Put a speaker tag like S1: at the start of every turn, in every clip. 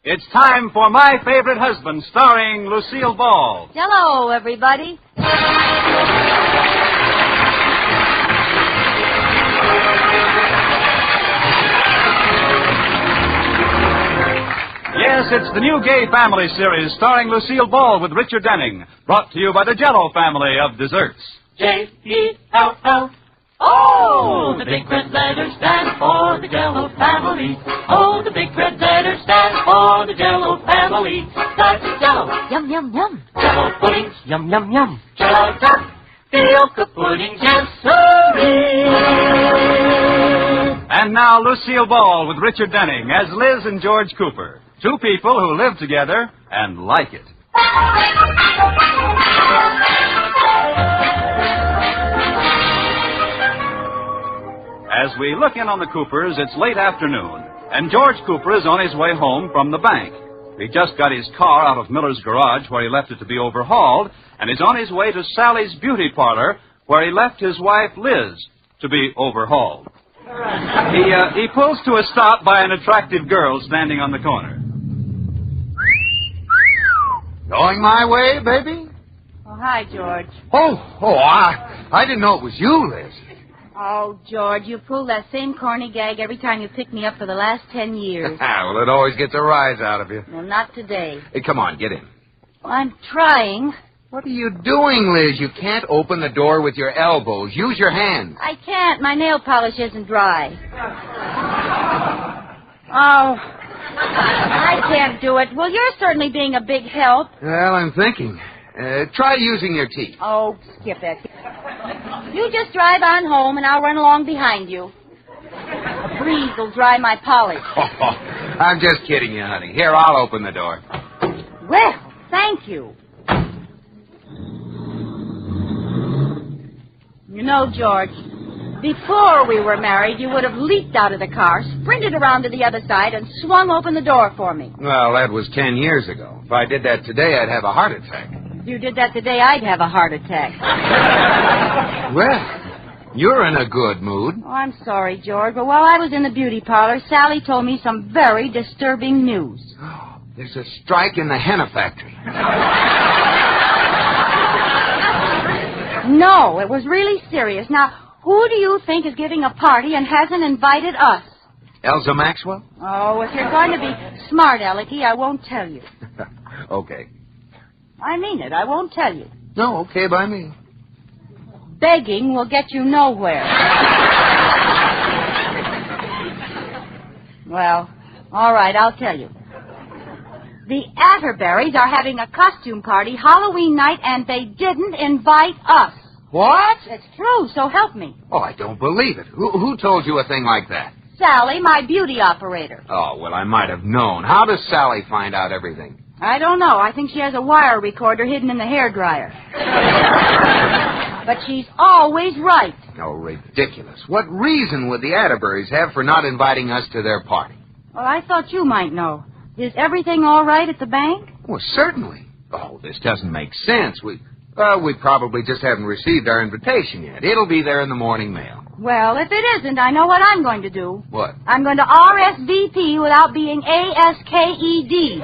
S1: It's time for My Favorite Husband, starring Lucille Ball.
S2: Hello, everybody.
S1: Yes, it's the new Gay Family series starring Lucille Ball with Richard Denning, brought to you by the Jello family of desserts.
S3: J-E-L-L. Oh, the big red letters stand for the Jello family. Oh, the big red letters stand for the Jello family. That's Jello.
S2: Yum, yum, yum.
S3: Jello puddings. Yum, yum, yum. Jello duck. Feel-good puddings, yes, sirree.
S1: And now Lucille Ball with Richard Denning as Liz and George Cooper. Two people who live together and like it. As we look in on the Coopers, it's late afternoon, and George Cooper is on his way home from the bank. He just got his car out of Miller's garage where he left it to be overhauled, and is on his way to Sally's beauty parlor where he left his wife, Liz, to be overhauled. He pulls to a stop by an attractive girl standing on the corner.
S4: Going my way, baby?
S2: Oh, hi, George.
S4: I didn't know it was you, Liz.
S2: Oh, George, you pull that same corny gag every time you pick me up for the last 10 years.
S4: Well, it always gets a rise out of you.
S2: Well, not today.
S4: Hey, come on, get in.
S2: Well, I'm trying.
S4: What are you doing, Liz? You can't open the door with your elbows. Use your hands.
S2: I can't. My nail polish isn't dry. Oh, I can't do it. Well, you're certainly being a big help.
S4: Well, I'm thinking. Try using your teeth.
S2: Oh, skip it. You just drive on home, and I'll run along behind you. A breeze will dry my polish.
S4: I'm just kidding you, honey. Here, I'll open the door.
S2: Well, thank you. You know, George, before we were married, you would have leaped out of the car, sprinted around to the other side, and swung open the door for me.
S4: Well, that was 10 years ago. If I did that today, I'd have a heart attack.
S2: If you did that today, I'd have a heart attack.
S4: Well, you're in a good mood.
S2: Oh, I'm sorry, George, but while I was in the beauty parlor, Sally told me some very disturbing news.
S4: Oh, there's a strike in the henna factory.
S2: No, it was really serious. Now, who do you think is giving a party and hasn't invited us?
S4: Elsa Maxwell?
S2: Oh, if you're going to be smart, Alecky, I won't tell you.
S4: Okay.
S2: I mean it. I won't tell you.
S4: No, okay by me.
S2: Begging will get you nowhere. Well, all right, I'll tell you. The Atterberries are having a costume party Halloween night, and they didn't invite us.
S4: What?
S2: It's true, so help me.
S4: Oh, I don't believe it. Who told you a thing like that?
S2: Sally, my beauty operator.
S4: Oh, well, I might have known. How does Sally find out everything?
S2: I don't know. I think she has a wire recorder hidden in the hairdryer. But she's always right.
S4: Oh, ridiculous. What reason would the Atterburys have for not inviting us to their party?
S2: Well, I thought you might know. Is everything all right at the bank?
S4: Well, certainly. Oh, this doesn't make sense. We probably just haven't received our invitation yet. It'll be there in the morning mail.
S2: Well, if it isn't, I know what I'm going to do.
S4: What?
S2: I'm going to RSVP without being ASKED.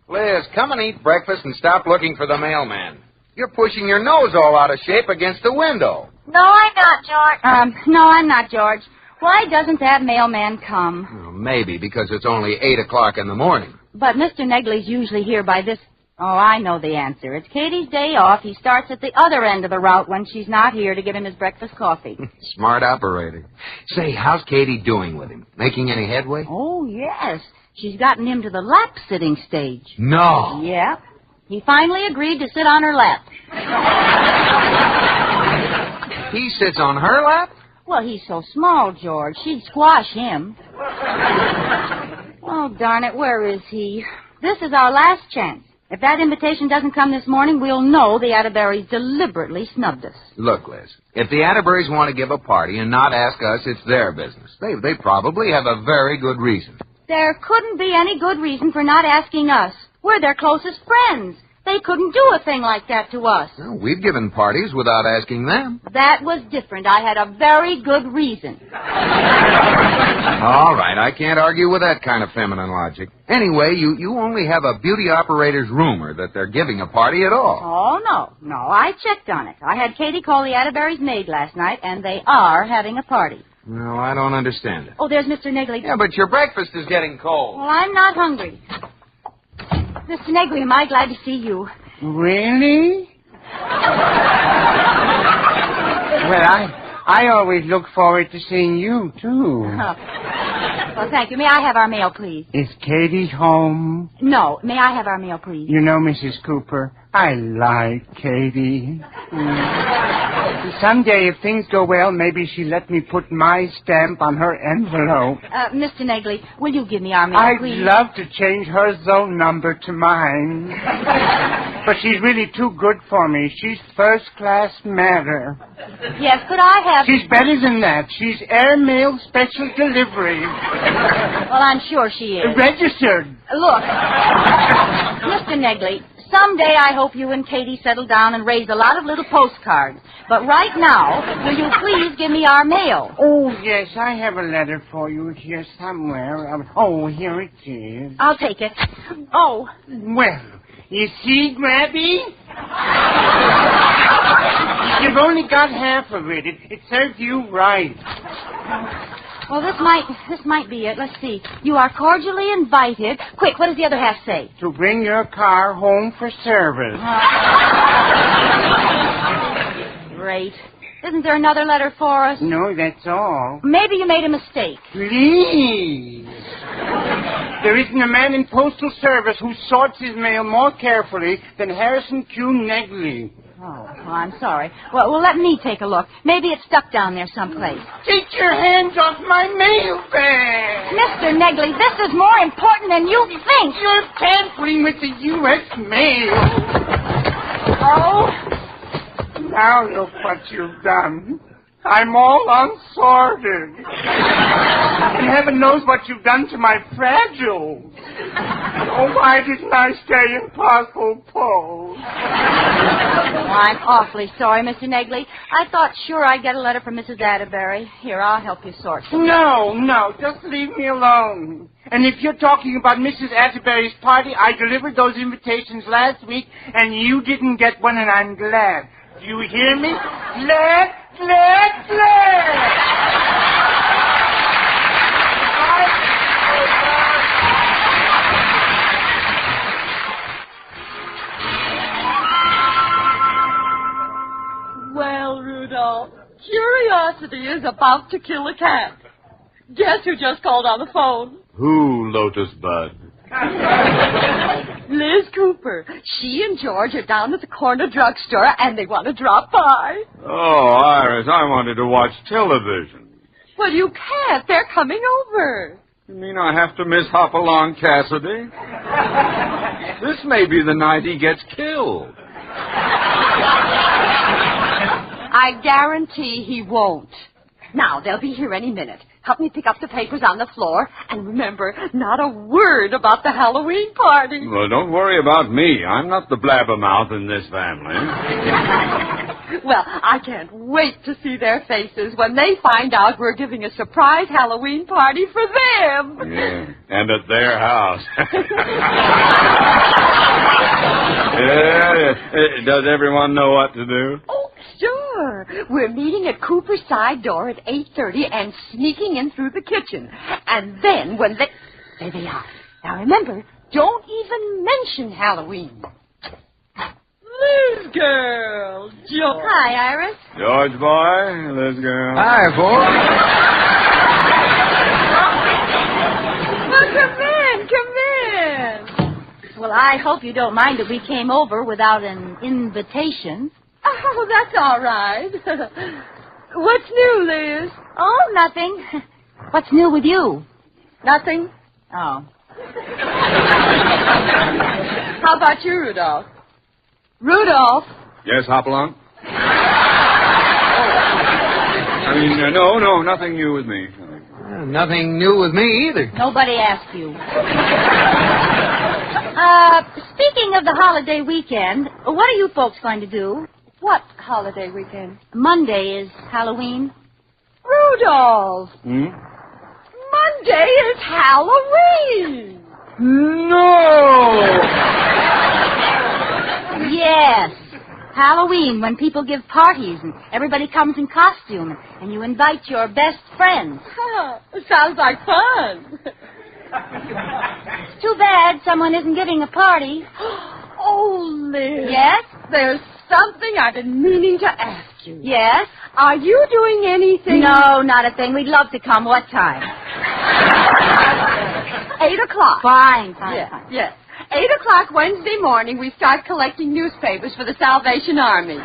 S4: Liz, come and eat breakfast and stop looking for the mailman. You're pushing your nose all out of shape against the window.
S2: No, I'm not, George. No, I'm not, George. Why doesn't that mailman come?
S4: Well, maybe because it's only 8 o'clock in the morning.
S2: But Mr. Negley's usually here by this... Oh, I know the answer. It's Katie's day off. He starts at the other end of the route when she's not here to give him his breakfast coffee.
S4: Smart operator. Say, how's Katie doing with him? Making any headway?
S2: Oh, yes. She's gotten him to the lap-sitting stage.
S4: No.
S2: Yep. He finally agreed to sit on her lap.
S4: He sits on her lap?
S2: Well, he's so small, George. She'd squash him. Oh, darn it, where is he? This is our last chance. If that invitation doesn't come this morning, we'll know the Atterburys deliberately snubbed us.
S4: Look, Liz, if the Atterburys want to give a party and not ask us, it's their business. They probably have a very good reason.
S2: There couldn't be any good reason for not asking us. We're their closest friends. They couldn't do a thing like that to us.
S4: Well, we've given parties without asking them.
S2: That was different. I had a very good reason.
S4: All right, I can't argue with that kind of feminine logic. Anyway, you only have a beauty operator's rumor that they're giving a party at all.
S2: Oh, no, I checked on it. I had Katie call the Atterbury's maid last night, and they are having a party.
S4: No, I don't understand it.
S2: Oh, there's Mr. Negley.
S4: Yeah, but your breakfast is getting cold.
S2: Well, I'm not hungry. Mr. Negley, am I glad to see you?
S5: Really? Well, I always look forward to seeing you, too.
S2: Oh. Well, thank you. May I have our mail, please?
S5: Is Katie home?
S2: No. May I have our mail, please?
S5: You know, Mrs. Cooper, I like Katie. Someday, if things go well, maybe she'll let me put my stamp on her envelope.
S2: Mr. Negley, will you give me our mail,
S5: I'd
S2: please?
S5: love to change her zone number to mine. But she's really too good for me. She's first-class matter.
S2: Yes, could I have...
S5: She's better than that. She's airmail special delivery.
S2: Well, I'm sure she is.
S5: Registered.
S2: Look, Mr. Negley, someday I hope you and Katie settle down and raise a lot of little postcards. But right now, will you please give me our mail?
S5: Oh, yes, I have a letter for you here somewhere. Oh, here it is.
S2: I'll take it. Oh.
S5: Well, you see, Grabby? You've only got half of it. It served you right.
S2: Well, this might be it. Let's see. You are cordially invited. Quick, what does the other half say?
S5: To bring your car home for service.
S2: Great. Isn't there another letter for us?
S5: No, that's all.
S2: Maybe you made a mistake.
S5: Please. There isn't a man in postal service who sorts his mail more carefully than Harrison Q. Negley.
S2: Oh, well, I'm sorry. Well, let me take a look. Maybe it's stuck down there someplace.
S5: Take your hands off my mail bag!
S2: Mr. Negley, this is more important than you think.
S5: You're tampering with the U.S. mail.
S2: Oh?
S5: Now look what you've done. I'm all unsorted. And heaven knows what you've done to my fragile. Oh, why didn't I stay in parcel post?
S2: Oh, I'm awfully sorry, Mr. Negley. I thought sure I'd get a letter from Mrs. Atterbury. Here, I'll help you sort them.
S5: No, just leave me alone. And if you're talking about Mrs. Atterbury's party, I delivered those invitations last week, and you didn't get one, and I'm glad. Do you hear me? Glad.
S6: Well, Rudolph, curiosity is about to kill a cat. Guess who just called on the phone?
S7: Who, Lotus Bud?
S6: Liz Cooper. She and George are down at the corner drugstore, and they want to drop by.
S7: Oh, Iris, I wanted to watch television.
S6: Well, you can't. They're coming over.
S7: You mean I have to miss Hopalong Cassidy? This may be the night he gets killed.
S6: I guarantee he won't. Now, they'll be here any minute. Help me pick up the papers on the floor. And remember, not a word about the Halloween party.
S7: Well, don't worry about me. I'm not the blabbermouth in this family.
S6: Well, I can't wait to see their faces when they find out we're giving a surprise Halloween party for them.
S7: Yeah, and at their house. Yeah. Does everyone know what to do?
S6: Oh, sure. We're meeting at Cooper's side door at 8:30 and sneaking in through the kitchen. And then when they... There they are. Now remember, don't even mention Halloween. Liz girl, George.
S2: Hi, Iris.
S7: George boy, Liz girl.
S4: Hi, boy.
S6: Well, come in.
S2: Well, I hope you don't mind that we came over without an invitation.
S6: Oh, that's all right. What's new, Liz?
S2: Oh, nothing. What's new with you?
S6: Nothing.
S2: Oh.
S6: How about you, Rudolph? Rudolph?
S7: Yes, Hopalong? I mean, no, nothing new with me.
S4: Nothing new with me either.
S2: Nobody asked you. Speaking of the holiday weekend, what are you folks going to do?
S6: What holiday weekend?
S2: Monday is Halloween.
S6: Rudolph! Monday is Halloween!
S7: No!
S2: Yes. Halloween, when people give parties and everybody comes in costume and you invite your best friends.
S6: Sounds like fun.
S2: It's too bad someone isn't giving a party.
S6: Oh, Liz.
S2: Yes?
S6: There's something I've been meaning to ask you.
S2: Yes?
S6: Are you doing anything?
S2: No, not a thing. We'd love to come. What time?
S6: 8 o'clock.
S2: Fine.
S6: Yes. 8 o'clock Wednesday morning, we start collecting newspapers for the Salvation Army.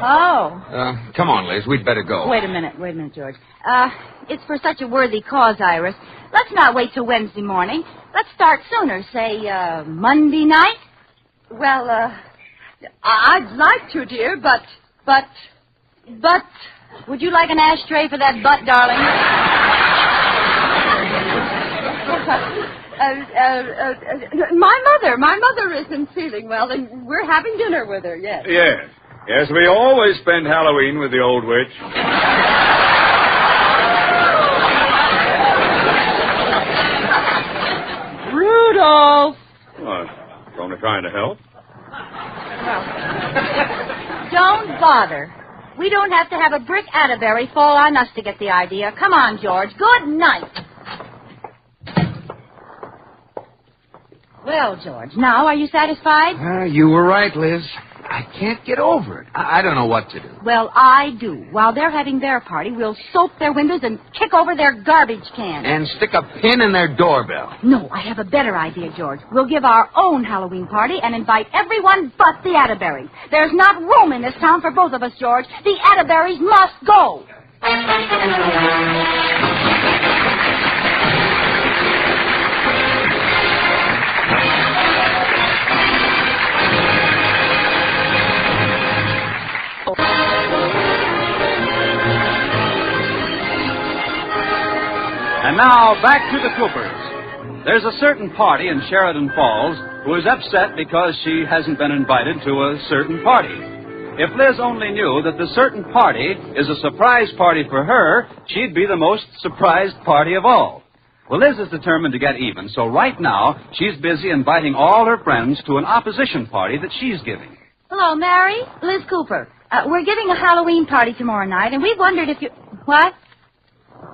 S2: Oh.
S4: Come on, Liz. We'd better go.
S2: Wait a minute, George. It's for such a worthy cause, Iris. Let's not wait till Wednesday morning. Let's start sooner, say, Monday night.
S6: Well, I'd like to, dear, but...
S2: Would you like an ashtray for that butt, darling?
S6: My mother isn't feeling well, and we're having dinner with her, yes.
S7: Yes, we always spend Halloween with the old witch.
S6: Rudolph!
S7: What? Only trying to help.
S2: Don't bother. We don't have to have a brick Atterbury fall on us to get the idea. Come on, George. Good night. Well, George, now are you satisfied?
S4: You were right, Liz. I can't get over it. I don't know what to do.
S2: Well, I do. While they're having their party, we'll soap their windows and kick over their garbage cans.
S4: And stick a pin in their doorbell.
S2: No, I have a better idea, George. We'll give our own Halloween party and invite everyone but the Atterburys. There's not room in this town for both of us, George. The Atterburys must go.
S1: And now, back to the Coopers. There's a certain party in Sheridan Falls who is upset because she hasn't been invited to a certain party. If Liz only knew that the certain party is a surprise party for her, she'd be the most surprised party of all. Well, Liz is determined to get even, so right now she's busy inviting all her friends to an opposition party that she's giving.
S2: Hello, Mary. Liz Cooper. We're giving a Halloween party tomorrow night, and we wondered if you... What?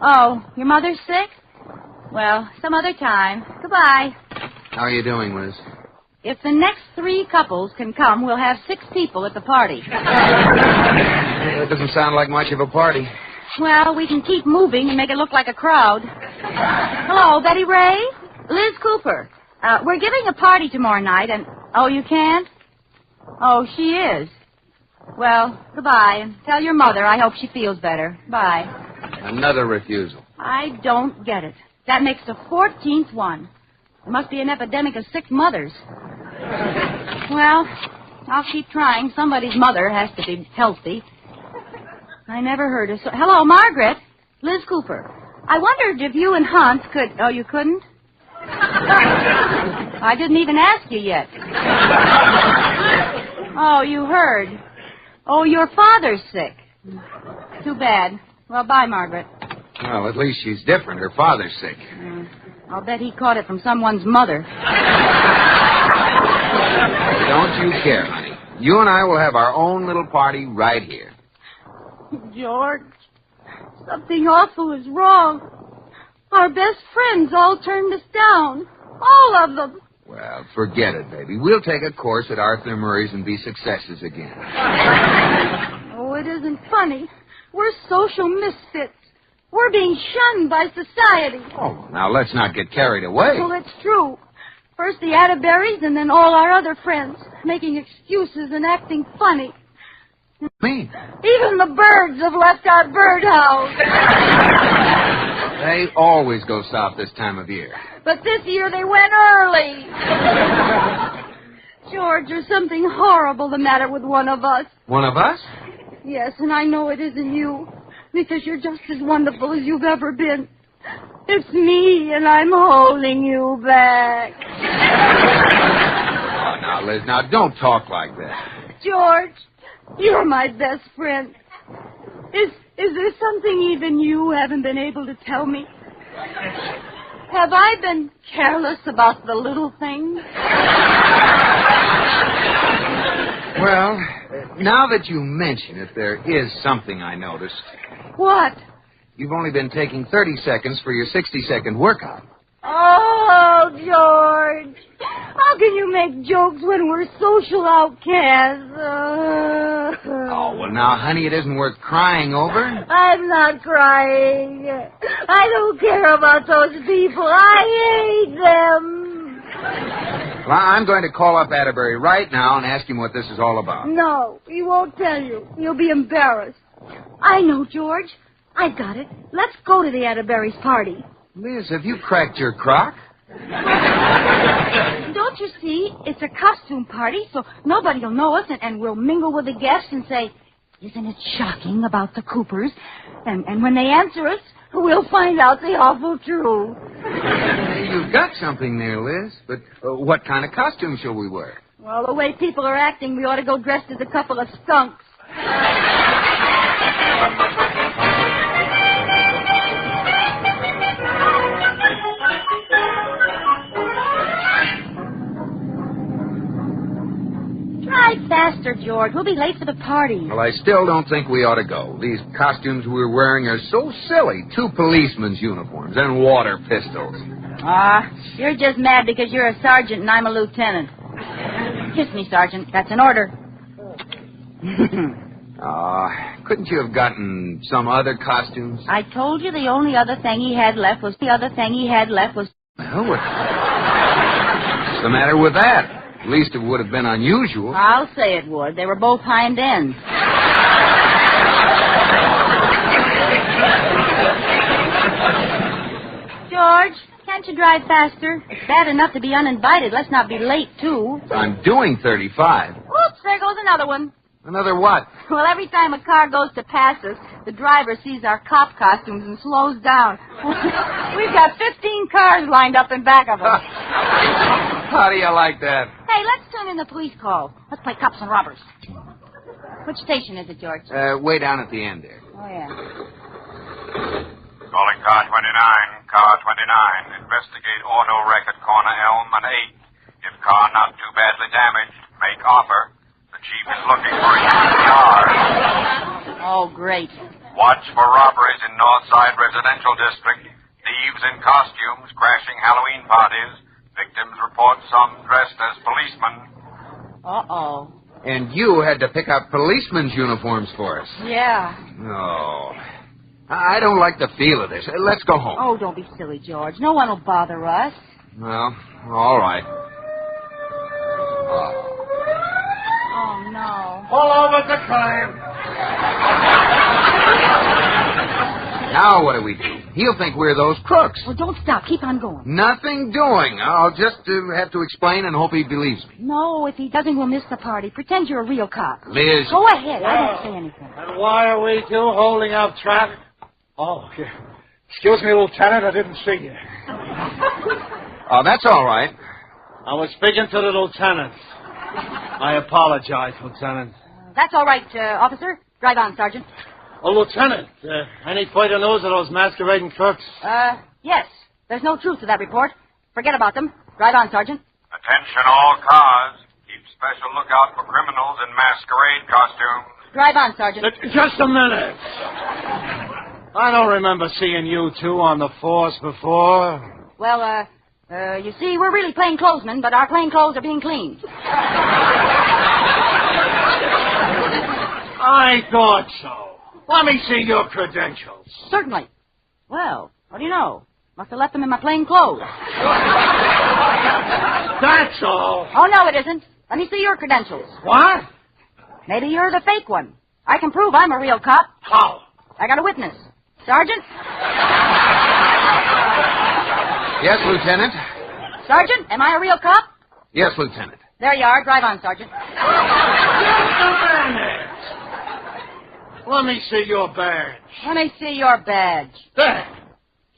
S2: Oh, your mother's sick? Well, some other time. Goodbye.
S4: How are you doing, Liz?
S2: If the next 3 couples can come, we'll have 6 people at the party.
S4: That doesn't sound like much of a party.
S2: Well, we can keep moving and make it look like a crowd. Hello, Betty Ray? Liz Cooper. We're giving a party tomorrow night, and... Oh, you can't? Oh, she is. Well, goodbye, and tell your mother I hope she feels better. Bye.
S4: Another refusal.
S2: I don't get it. That makes the 14th one. There must be an epidemic of sick mothers. Well, I'll keep trying. Somebody's mother has to be healthy. I never heard of... Hello, Margaret. Liz Cooper. I wondered if you and Hunt could... Oh, you couldn't? I didn't even ask you yet. Oh, you heard. Oh, your father's sick. Too bad. Well, bye, Margaret.
S4: Well, at least she's different. Her father's sick.
S2: I'll bet he caught it from someone's mother.
S4: Don't you care, honey. You and I will have our own little party right here.
S6: George, something awful is wrong. Our best friends all turned us down. All of them.
S4: Well, forget it, baby. We'll take a course at Arthur Murray's and be successes again.
S6: Oh, it isn't funny. We're social misfits. We're being shunned by society.
S4: Oh, now let's not get carried away.
S6: Well, it's true. First the Atterburys and then all our other friends, making excuses and acting funny.
S4: Me?
S6: Even the birds have left our birdhouse.
S4: They always go south this time of year.
S6: But this year they went early. George, there's something horrible the matter with one of us.
S4: One of us?
S6: Yes, and I know it isn't you, because you're just as wonderful as you've ever been. It's me, and I'm holding you back.
S4: Oh, now, Liz, now don't talk like that.
S2: George, you're my best friend. Is there something even you haven't been able to tell me? Have I been careless about the little things?
S4: Well, now that you mention it, there is something I noticed.
S2: What?
S4: You've only been taking 30 seconds for your 60-second workout.
S2: Oh, George. How can you make jokes when we're social outcasts?
S4: Oh, well, now, honey, it isn't worth crying over.
S2: I'm not crying. I don't care about those people. I hate them.
S4: Well, I'm going to call up Atterbury right now and ask him what this is all about.
S2: No, he won't tell you. You'll be embarrassed. I know, George. I've got it. Let's go to the Atterbury's party.
S4: Liz, have you cracked your crock?
S2: Don't you see? It's a costume party, so nobody will know us, and we'll mingle with the guests and say, "Isn't it shocking about the Coopers?" And when they answer us, we'll find out the awful truth.
S4: You've got something there, Liz. But what kind of costume shall we wear?
S2: Well, the way people are acting, we ought to go dressed as a couple of skunks. Drive faster, George. We'll be late for the party.
S4: Well, I still don't think we ought to go. These costumes we're wearing are so silly. 2 policemen's uniforms and water pistols.
S2: You're just mad because you're a sergeant and I'm a lieutenant. Kiss me, Sergeant. That's an order.
S4: Couldn't you have gotten some other costumes?
S2: I told you the only other thing he had left was...
S4: Well, what's the matter with that? At least it would have been unusual.
S2: I'll say it would. They were both hind ends. George, can't you drive faster? It's bad enough to be uninvited. Let's not be late, too.
S4: I'm doing 35.
S2: Oops, there goes another one.
S4: Another what?
S2: Well, every time a car goes to pass us, the driver sees our cop costumes and slows down. We've got 15 cars lined up in back of us.
S4: How do you like that?
S2: Hey, let's turn in the police call. Let's play cops and robbers. Which station is it, George?
S4: Way down at the end there.
S2: Oh, yeah.
S8: Calling car 29, car 29. Investigate auto wreck at corner Elm and 8. If car not too badly damaged, make offer. The chief is looking for a used car.
S2: Oh, great.
S8: Watch for robberies in Northside Residential District. Thieves in costumes crashing Halloween parties. Victims report some dressed as policemen.
S2: Uh-oh.
S4: And you had to pick out policemen's uniforms for us.
S2: Yeah.
S4: Oh. I don't like the feel of this. Let's go home.
S2: Oh, don't be silly, George. No one will bother us.
S4: Well, all right.
S2: Oh, no.
S5: All over the crime.
S4: Now what do we do? He'll think we're those crooks.
S2: Well, don't stop. Keep on going.
S4: Nothing doing. I'll just have to explain and hope he believes me.
S2: No, if he doesn't, we'll miss the party. Pretend you're a real cop.
S4: Liz.
S2: Go ahead. I won't say anything.
S5: And why are we two holding up traffic? Oh, yeah. Excuse me, Lieutenant, I didn't see you.
S4: Oh, that's all right.
S5: I was speaking to the lieutenant. I apologize, Lieutenant.
S2: That's all right, officer. Drive on, Sergeant.
S5: Oh, Lieutenant, any further news of those masquerading crooks?
S2: Yes. There's no truth to that report. Forget about them. Drive on, Sergeant.
S8: Attention all cars. Keep special lookout for criminals in masquerade costumes.
S2: Drive on, Sergeant.
S5: Just a minute. I don't remember seeing you two on the force before.
S2: Well, you see, we're really plain clothesmen, but our plain clothes are being cleaned.
S5: I thought so. Let me see your credentials.
S2: Certainly. Well, what do you know? Must have left them in my plain clothes.
S5: That's all.
S2: Oh, no, it isn't. Let me see your credentials.
S5: What?
S2: Maybe you're the fake one. I can prove I'm a real cop.
S5: How?
S2: I got a witness. Sergeant?
S4: Yes, Lieutenant.
S2: Sergeant, am I a real cop?
S4: Yes, Lieutenant.
S2: There you are. Drive on, Sergeant.
S5: Let me see your badge.
S2: Let me see your badge.
S5: There.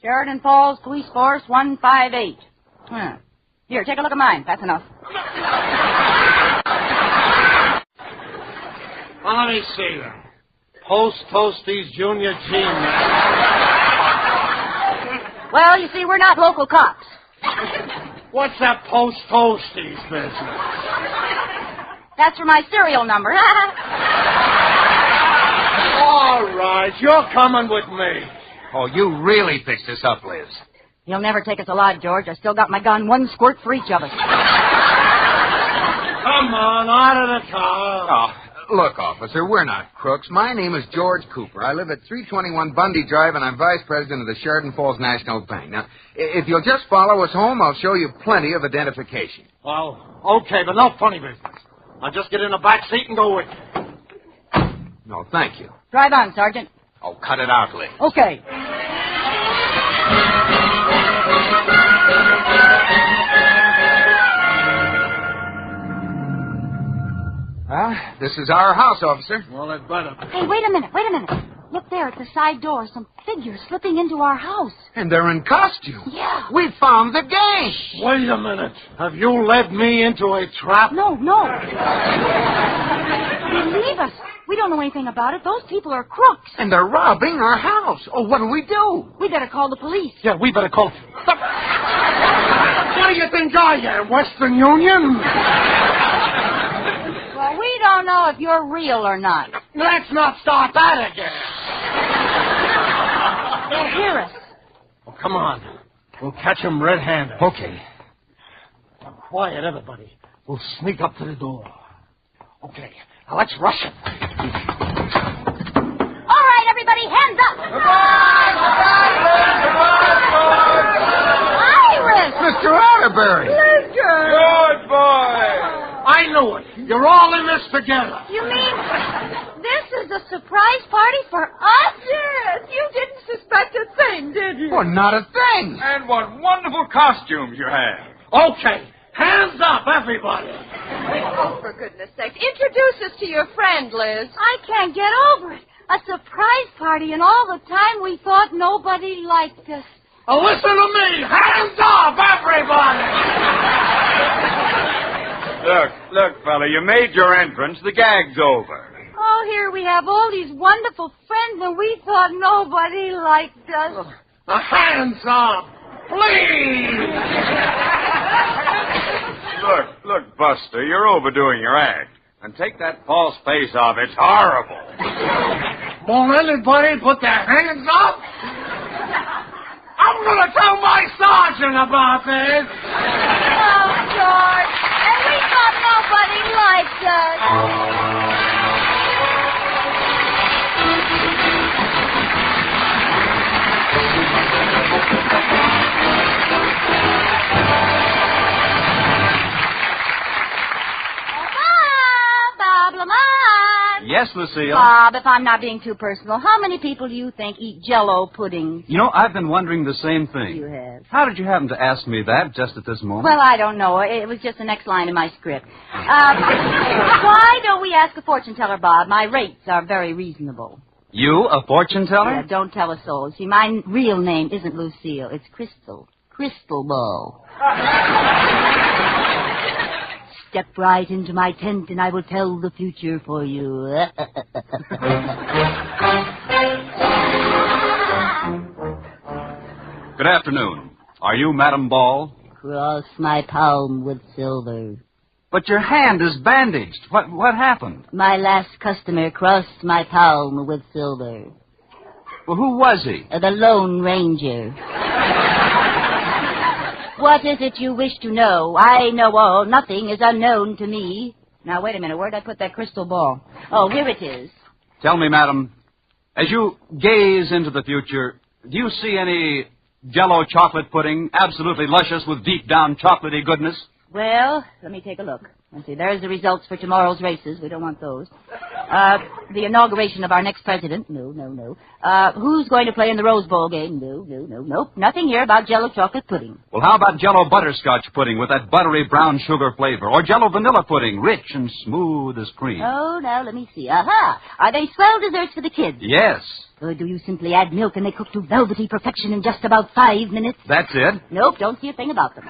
S2: Sheridan Falls Police Force 158. Here, take a look at mine. That's enough.
S9: Well, let me see them. Post Toasties Junior Team.
S2: Well, you see, we're not local cops.
S9: What's that Post Toasties business?
S2: That's for my serial number.
S9: All right, you're coming with me.
S4: Oh, you really fixed this up, Liz.
S2: You'll never take us alive, George. I still got my gun, one squirt for each of us.
S9: Come on, out of the car.
S4: Oh, look, officer, we're not crooks. My name is George Cooper. I live at 321 Bundy Drive, and I'm vice president of the Sheridan Falls National Bank. Now, if you'll just follow us home, I'll show you plenty of identification.
S9: Well, okay, but no funny business. I'll just get in the back seat and go with you.
S4: No, thank you.
S2: Drive on, Sergeant.
S4: Oh, cut it out, Liz.
S2: Okay.
S4: This is our house, officer.
S9: Well, it better be.
S2: Hey, wait a minute. Look there at the side door. Some figures slipping into our house.
S4: And they're in costume.
S2: Yeah.
S4: We found the gang.
S9: Wait a minute. Have you led me into a trap?
S2: No. Believe us. We don't know anything about it. Those people are crooks.
S4: And they're robbing our house. Oh, what do we do?
S2: We better call the police.
S9: Yeah, we better call... What do you think I am, Western Union?
S2: Well, we don't know if you're real or not.
S9: Let's not start that again.
S2: They'll hear us.
S9: Oh, come on. We'll catch them red-handed.
S4: Okay.
S9: Now, quiet, everybody. We'll sneak up to the door. Okay, now let's rush it.
S2: All right, everybody, hands up. Iris!
S4: Mr. Atterbury!
S7: Good boy.
S9: I knew it. You're all in this together.
S2: You mean this is a surprise party for us?
S6: Yes, you didn't suspect a thing, did you?
S4: Well, not a thing.
S7: And what wonderful costumes you have.
S9: Okay, hands up, everybody.
S6: Oh, for goodness sake. Introduce us to your friend, Liz.
S2: I can't get over it. A surprise party, and all the time we thought nobody liked us.
S9: Oh, listen to me. Hands up, everybody.
S7: Look, fella, you made your entrance. The gag's over.
S2: Oh, here we have all these wonderful friends, and we thought nobody liked us.
S9: Hands up, please.
S7: Look, Buster, you're overdoing your act. And take that false face off. It's horrible.
S9: Won't anybody put their hands up? I'm going to tell my sergeant about this.
S2: Oh, George. And we thought nobody liked us. Bob Lamont.
S1: Yes, Lucille.
S2: Bob, if I'm not being too personal, how many people do you think eat Jello pudding?
S1: You know, I've been wondering the same thing.
S2: You have.
S1: How did you happen to ask me that just at this moment?
S2: Well, I don't know. It was just the next line in my script. Why don't we ask a fortune teller, Bob? My rates are very reasonable.
S1: You, a fortune teller?
S2: Yeah, don't tell a soul. See, my real name isn't Lucille. It's Crystal. Crystal Ball. Step right into my tent and I will tell the future for you.
S1: Good afternoon. Are you Madam Ball?
S2: Cross my palm with silver.
S1: But your hand is bandaged. What happened?
S2: My last customer crossed my palm with silver.
S1: Well, who was he?
S2: The Lone Ranger. What is it you wish to know? I know all. Nothing is unknown to me. Now, wait a minute. Where'd I put that crystal ball? Oh, here it is.
S1: Tell me, madam, as you gaze into the future, do you see any Jello chocolate pudding, absolutely luscious with deep-down chocolatey goodness?
S2: Well, let me take a look. Let's see. There's the results for tomorrow's races. We don't want those. The inauguration of our next president. No. Who's going to play in the Rose Bowl game? Nope. Nothing here about Jello chocolate pudding.
S1: Well, how about Jello butterscotch pudding with that buttery brown sugar flavor? Or Jello vanilla pudding, rich and smooth as cream?
S2: Oh, now, let me see. Aha! Are they swell desserts for the kids?
S1: Yes.
S2: Or do you simply add milk and they cook to velvety perfection in just about 5 minutes?
S1: That's it.
S2: Nope, don't see a thing about them.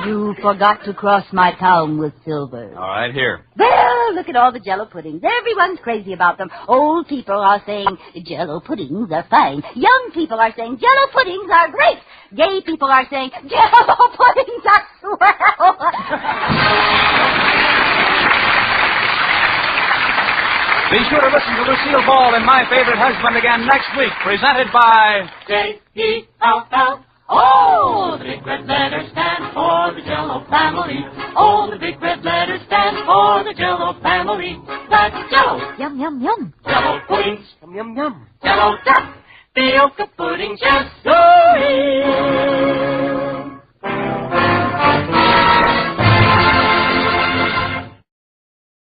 S2: You forgot to cross my palm with silver.
S1: All right, here.
S2: Well, look at all the Jello puddings. Everyone's crazy about them. Old people are saying Jello puddings are fine. Young people are saying Jello puddings are great. Gay people are saying Jello puddings are swell.
S1: Be sure to listen to Lucille Ball and My Favorite Husband again next week, presented by
S3: J-E-L-L. Oh, the big red letters stand for the Jello family. Oh, the big red letters stand for the Jello family. That's Jello.
S2: Yum, yum, yum.
S3: Jello puddings.
S9: Yum, yum, yum.
S3: Jello duck. The Oka pudding just go in.